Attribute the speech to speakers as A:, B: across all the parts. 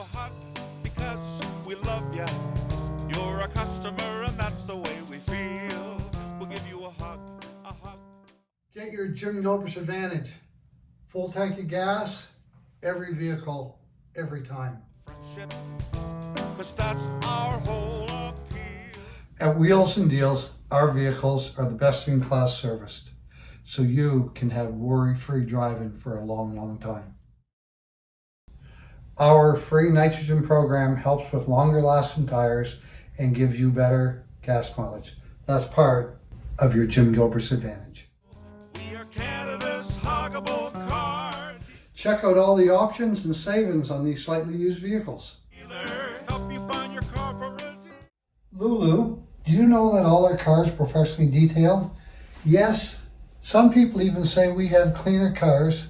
A: a hug because we love ya. You're a customer and that's the way we feel. We'll give you a hug, a hug.
B: Get your Jim Gilbert's Advantage. Full tank of gas, every vehicle, every time.
A: Friendship, 'cause that's our whole appeal.
B: At Wheels and Deals, our vehicles are the best in class serviced, so you can have worry-free driving for a long, long time. Our free nitrogen program helps with longer lasting tires and gives you better gas mileage. That's part of your Jim Gilbert's Advantage.
A: We are Canada's huggable car
B: Check out all the options and savings on these slightly used vehicles.
A: dealer. Help you find your car for a
B: Lulu, do you know that all our cars are professionally detailed? Yes, some people even say we have cleaner cars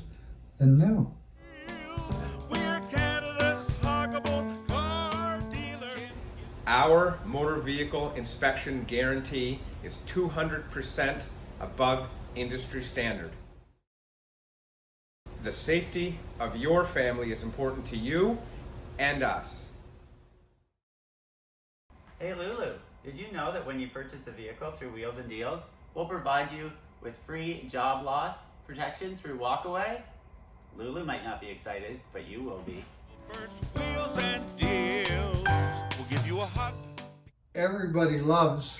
B: than new.
A: We're Canada's huggable car dealer.
C: Our motor vehicle inspection guarantee is 200% above industry standard. The safety of your family is important to you and us.
D: Hey Lulu, did you know that when you purchase a vehicle through Wheels and Deals, we'll provide you with free job loss protection through Walkaway? Lulu might not be excited, but you will be.
A: Wheels and Deals. We'll give you a hug.
B: Everybody loves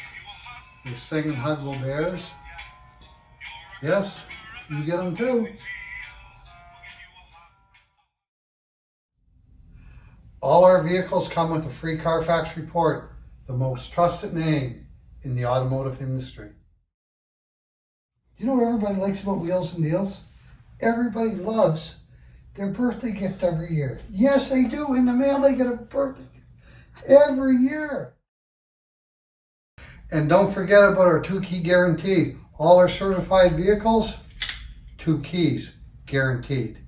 B: the singing Hanwell Bears. Yes, you get them too. All our vehicles come with a free Carfax report, the most trusted name in the automotive industry. You know what everybody likes about Wheels and Deals? Everybody loves their birthday gift every year. Yes, they do. In the mail, they get a birthday gift every year. And don't forget about our 2-key guarantee. All our certified vehicles, 2 keys guaranteed.